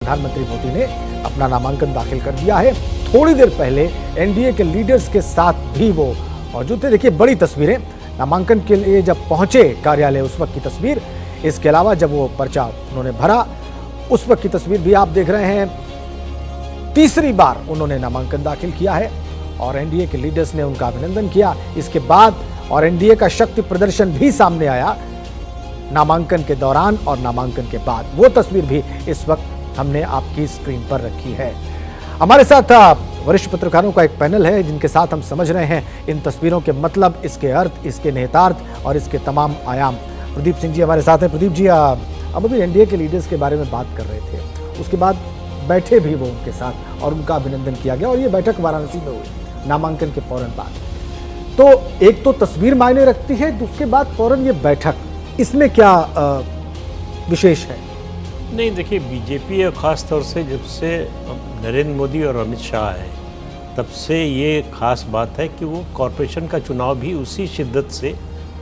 प्रधानमंत्री मोदी ने अपना नामांकन दाखिल कर दिया है। थोड़ी देर पहले एनडीए के लीडर्स के साथ भी वो मौजूद थे। देखिए बड़ी तस्वीरें, नामांकन के लिए जब पहुंचे कार्यालय उस वक्त की तस्वीर, इसके अलावा जब वो पर्चा उन्होंने भरा उस वक्त की तस्वीर भी आप देख रहे हैं। तीसरी बार उन्होंने नामांकन दाखिल किया है और एनडीए के लीडर्स ने उनका अभिनंदन किया। इसके बाद और एनडीए का शक्ति प्रदर्शन भी सामने आया नामांकन के दौरान और नामांकन के बाद। वो तस्वीर भी इस वक्त हमने आपकी स्क्रीन पर रखी है। हमारे साथ वरिष्ठ पत्रकारों का एक पैनल है जिनके साथ हम समझ रहे हैं इन तस्वीरों के मतलब, इसके अर्थ, इसके निहितार्थ और इसके तमाम आयाम। प्रदीप सिंह जी हमारे साथ हैं। प्रदीप जी, अब अभी एनडीए के लीडर्स के बारे में बात कर रहे थे, उसके बाद बैठे भी वो उनके साथ और उनका अभिनंदन किया गया और ये बैठक वाराणसी में हुई नामांकन के फौरन बाद। तो एक तो तस्वीर मायने रखती है, उसके बाद फौरन ये बैठक, इसमें क्या विशेष है? नहीं, देखिए बीजेपी और ख़ास तौर से जब से नरेंद्र मोदी और अमित शाह हैं तब से ये खास बात है कि वो कॉरपोरेशन का चुनाव भी उसी शिद्दत से,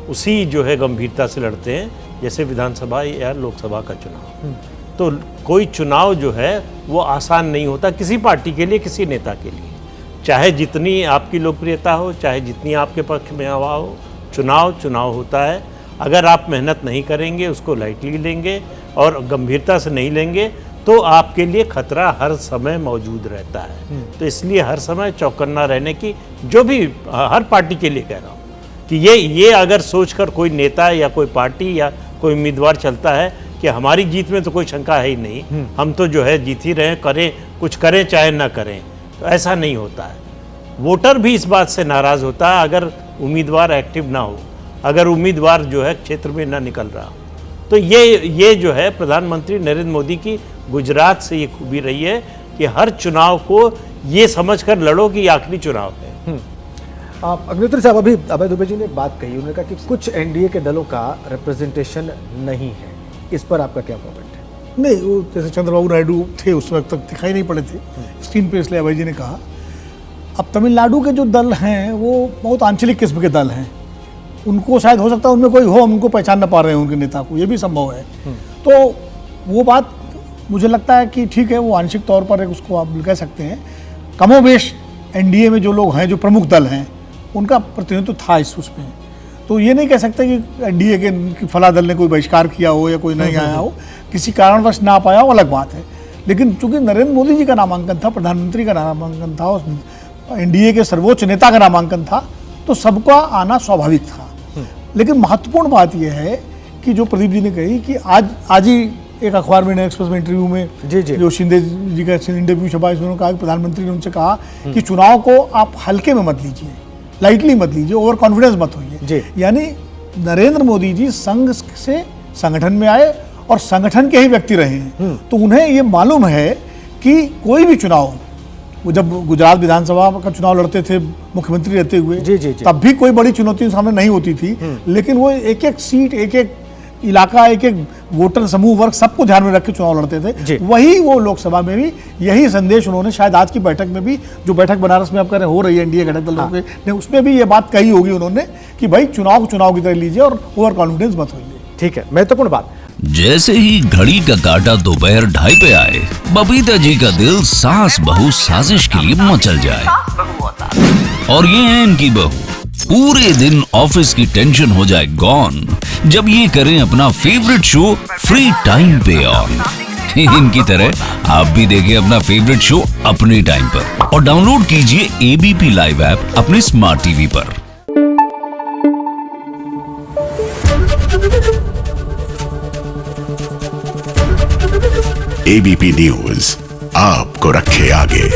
उसी जो है गंभीरता से लड़ते हैं जैसे विधानसभा या लोकसभा का चुनाव। तो कोई चुनाव जो है वो आसान नहीं होता किसी पार्टी के लिए, किसी नेता के लिए, चाहे जितनी आपकी लोकप्रियता हो, चाहे जितनी आपके पक्ष में हवा हो। चुनाव होता है। अगर आप मेहनत नहीं करेंगे, उसको लाइटली लेंगे और गंभीरता से नहीं लेंगे तो आपके लिए खतरा हर समय मौजूद रहता है। तो इसलिए हर समय चौकन्ना रहने की, जो भी हर पार्टी के लिए कह रहा हूँ कि ये अगर सोचकर कोई नेता या कोई पार्टी या कोई उम्मीदवार चलता है कि हमारी जीत में तो कोई शंका है ही नहीं, हम तो जो है जीत ही रहे, करें कुछ करें चाहे ना करें, तो ऐसा नहीं होता है। वोटर भी इस बात से नाराज़ होता है अगर उम्मीदवार एक्टिव ना हो, अगर उम्मीदवार जो है क्षेत्र में ना निकल रहा हो। तो ये जो है प्रधानमंत्री नरेंद्र मोदी की गुजरात से ये खूबी रही है कि हर चुनाव को ये समझकर लड़ो कि आखिरी चुनाव है। अग्निहोत्री साहब, अभी अभय दुबे जी ने एक बात कही, उन्होंने कहा कि कुछ एनडीए के दलों का रिप्रेजेंटेशन नहीं है, इस पर आपका क्या कमेंट है? नहीं, वो जैसे चंद्रबाबू नायडू थे उस वक्त तक दिखाई नहीं पड़े थे स्क्रीन पे, इसलिए अभय जी ने कहा। अब तमिलनाडु के जो दल हैं वो बहुत आंचलिक किस्म के दल हैं, उनको शायद हो सकता है उनमें कोई हो, हम उनको पहचान ना पा रहे हैं उनके नेता को, ये भी संभव है। तो वो बात मुझे लगता है कि ठीक है, वो आंशिक तौर पर एक उसको आप कह सकते हैं। कमोबेश एनडीए में जो लोग हैं, जो प्रमुख दल हैं, उनका प्रतिनिधित्व था इस उसमें। तो ये नहीं कह सकते कि एनडीए के फला दल ने कोई बहिष्कार किया हो या कोई नहीं आया हो, किसी कारणवश ना पाया हो, अलग बात है। लेकिन चूंकि नरेंद्र मोदी जी का नामांकन था, प्रधानमंत्री का नामांकन था और एनडीए के सर्वोच्च नेता का नामांकन था, तो सबका आना स्वाभाविक था। लेकिन महत्वपूर्ण बात यह है कि जो प्रदीप जी ने कही कि आज ही एक अखबार में, एक्सप्रेस में इंटरव्यू में जी जो शिंदे जी का इंटरव्यू छपा, इसमें उन्होंने कहा कि प्रधानमंत्री ने उनसे कहा कि चुनाव को आप हल्के में मत लीजिए, लाइटली मत लीजिए, ओवर कॉन्फिडेंस मत होइए। यानी नरेंद्र मोदी जी संघ से संगठन में आए और संगठन के ही व्यक्ति रहे हैं, तो उन्हें ये मालूम है कि कोई भी चुनाव, वो जब गुजरात विधानसभा का चुनाव लड़ते थे मुख्यमंत्री रहते हुए, तब भी कोई बड़ी चुनौती सामने नहीं होती थी, लेकिन वो एक एक सीट, एक एक इलाका, एक एक वोटर समूह वर्ग सबको ध्यान में रख के चुनाव लड़ते थे। वही वो लोकसभा में भी यही संदेश उन्होंने, शायद आज की बैठक में भी, जो बैठक बनारस में आप कह रहे हो रही है एनडीए घटक दलों के, उसमें भी ये बात कही होगी उन्होंने कि भाई चुनाव को चुनाव की तरह लीजिए और ओवर कॉन्फिडेंस मत होइए। ठीक है, महत्वपूर्ण बात। जैसे ही घड़ी का काटा दोपहर 2:30 पे आए, बबीता जी का दिल सास बहू साजिश के लिए मचल जाए। और ये है इनकी बहू, पूरे दिन ऑफिस की टेंशन हो जाए गॉन जब ये करें अपना फेवरेट शो फ्री टाइम पे ऑन। इनकी तरह आप भी देखिए अपना फेवरेट शो अपने टाइम पर और डाउनलोड कीजिए एबीपी लाइव ऐप अपने स्मार्ट टीवी पर। एबीपी न्यूज आपको रखे आगे।